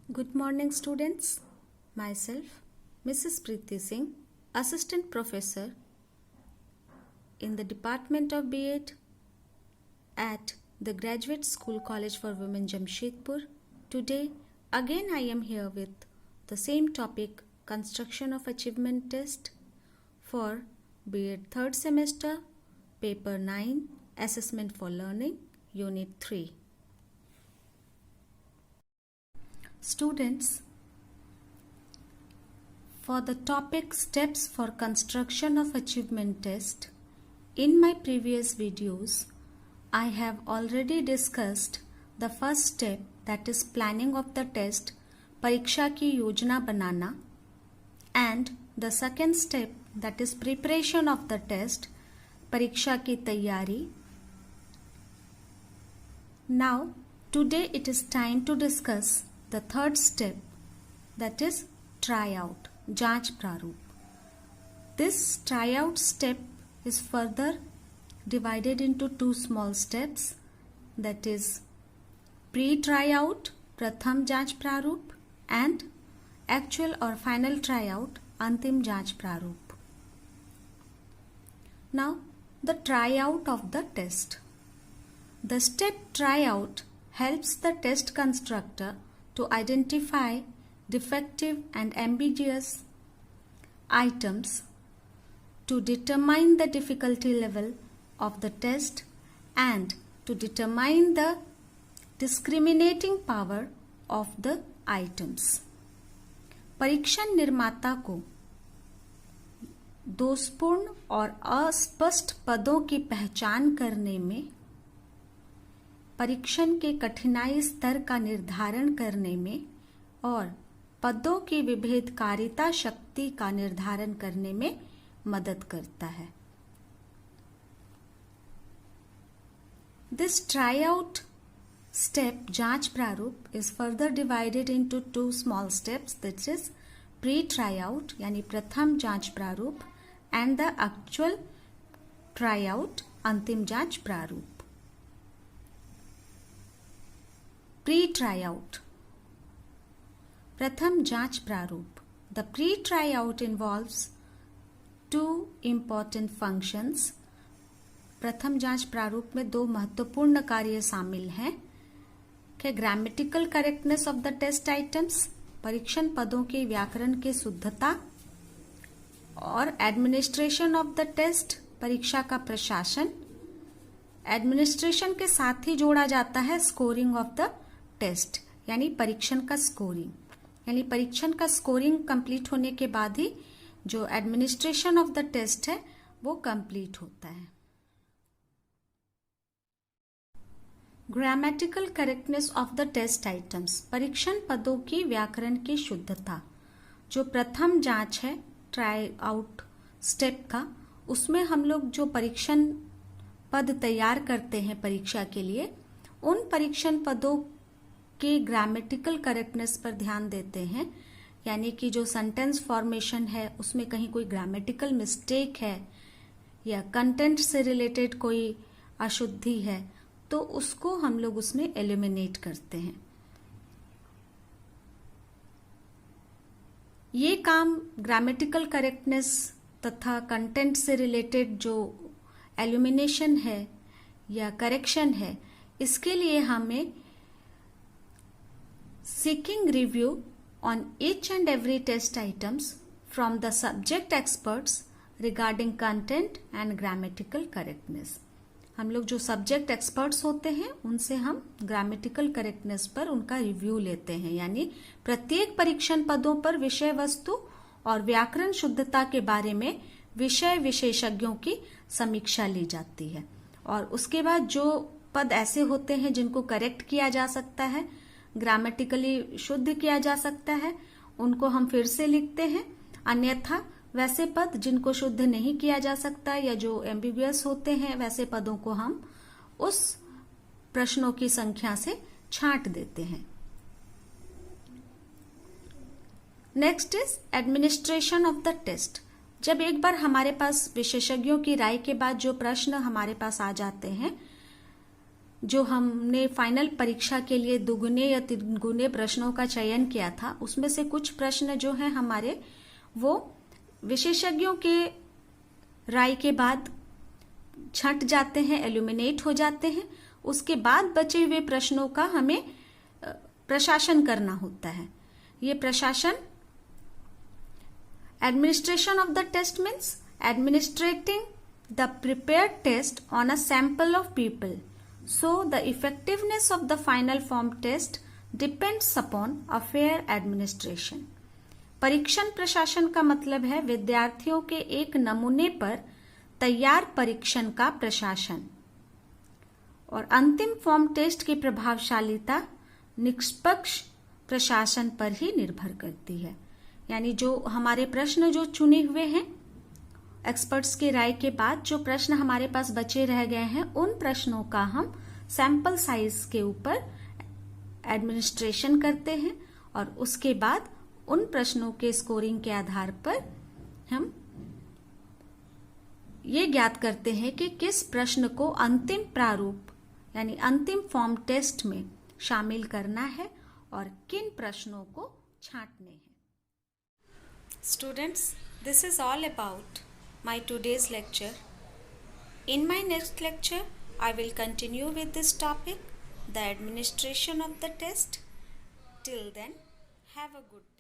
Good morning, students. Myself, Mrs. Preeti Singh, Assistant Professor in the Department of B.Ed at the Graduate School College for Women, Jamshedpur. Today, again I am here with the same topic, Construction of Achievement Test for B.Ed third semester, Paper 9, Assessment for Learning, Unit 3. Students, for the topic Steps for Construction of Achievement Test, in my previous videos, I have already discussed the first step, that is planning of the test, परीक्षा की योजना बनाना, and the second step, that is preparation of the test, परीक्षा की तैयारी. Now, today it is time to discuss the third step, that is tryout, जांच प्रारूप. This tryout step is further divided into two small steps, that is pre-tryout, प्रथम जांच प्रारूप, and actual or final tryout, अंतिम जांच प्रारूप. Now, the tryout of the test. The step tryout helps the test constructor to identify defective and ambiguous items, to determine the difficulty level of the test, and to determine the discriminating power of the items. परीक्षण निर्माता को दोषपूर्ण और अस्पष्ट पदों की पहचान करने में, परीक्षण के कठिनाई स्तर का निर्धारण करने में और पदों की विभेदकारिता शक्ति का निर्धारण करने में मदद करता है. This tryout step, जांच प्रारूप, is further divided into two small steps, that is pre-tryout यानी प्रथम जांच प्रारूप and the actual tryout, अंतिम जांच प्रारूप. Pre-tryout, प्रथम जांच प्रारूप. The pre-tryout involves two important functions. प्रथम जांच प्रारूप में दो महत्वपूर्ण कार्य शामिल हैं कि grammatical correctness of the test items, परीक्षण पदों के व्याकरण की शुद्धता, और एडमिनिस्ट्रेशन ऑफ द टेस्ट, परीक्षा का प्रशासन. एडमिनिस्ट्रेशन के साथ ही जोड़ा जाता है स्कोरिंग ऑफ द टेस्ट, यानी परीक्षण का स्कोरिंग. यानी परीक्षण का स्कोरिंग कंप्लीट होने के बाद ही जो एडमिनिस्ट्रेशन ऑफ द टेस्ट है वो कंप्लीट होता है. Grammatical correctness of the test items, परीक्षण पदों की व्याकरण की शुद्धता. जो प्रथम जांच है ट्राई आउट स्टेप का, उसमें हम लोग जो परीक्षण पद तैयार करते हैं परीक्षा के लिए, उन परीक्षण पदों के ग्रामेटिकल करेक्टनेस पर ध्यान देते हैं. यानी कि जो सेंटेंस फॉर्मेशन है उसमें कहीं कोई ग्रामेटिकल मिस्टेक है या कंटेंट से रिलेटेड कोई अशुद्धि है तो उसको हम लोग उसमें एलिमिनेट करते हैं. ये काम ग्रामेटिकल करेक्टनेस तथा कंटेंट से रिलेटेड जो एलिमिनेशन है या करेक्शन है, इसके लिए हमें seeking review on each and every test items from the subject experts regarding content and grammatical correctness. हम लोग जो सब्जेक्ट एक्सपर्ट्स होते हैं उनसे हम ग्रामेटिकल करेक्टनेस पर उनका रिव्यू लेते हैं. यानी प्रत्येक परीक्षण पदों पर विषय वस्तु और व्याकरण शुद्धता के बारे में विषय विशेषज्ञों की समीक्षा ली जाती है. और उसके बाद जो पद ऐसे होते हैं जिनको करेक्ट किया जा सकता है, ग्रामेटिकली शुद्ध किया जा सकता है, उनको हम फिर से लिखते हैं. अन्यथा वैसे पद जिनको शुद्ध नहीं किया जा सकता या जो एम्बिगुअस होते हैं, वैसे पदों को हम उस प्रश्नों की संख्या से छांट देते हैं. Next is administration of the test. जब एक बार हमारे पास विशेषज्ञों की राय के बाद जो प्रश्न हमारे पास आ जाते हैं जो हमने फाइनल परीक्षा के लिए 2 या 3 प्रश्नों का चयन किया था, उसमें से कुछ प्रश्न जो हैं हमारे वो विशेषज्ञों के राय के बाद छंट जाते हैं, एल्यूमिनेट हो जाते हैं। उसके बाद बचे हुए प्रश्नों का हमें प्रशासन करना होता है। ये प्रशासन, administration of the test means administrating the prepared test on a sample of people, so the effectiveness of the final form test depends upon a fair administration. परीक्षण प्रशासन का मतलब है विद्यार्थियों के एक नमूने पर तैयार परीक्षण का प्रशासन, और अंतिम फॉर्म टेस्ट की प्रभावशालीता निष्पक्ष प्रशासन पर ही निर्भर करती है। यानी जो हमारे प्रश्न जो चुने हुए हैं एक्सपर्ट्स की राय के बाद, जो प्रश्न हमारे पास बचे रह गए हैं, उन प्रश्नों का हम सैंपल साइज के ऊपर एडमिनिस्ट्रेशन करते हैं और उसके बाद उन प्रश्नों के स्कोरिंग के आधार पर हम ये ज्ञात करते हैं कि किस प्रश्न को अंतिम प्रारूप यानी अंतिम फॉर्म टेस्ट में शामिल करना है और किन प्रश्नों को छांटने हैं। Students, this is all about my today's lecture. In my next lecture, I will continue with this topic, the administration of the test. Till then, have a good day.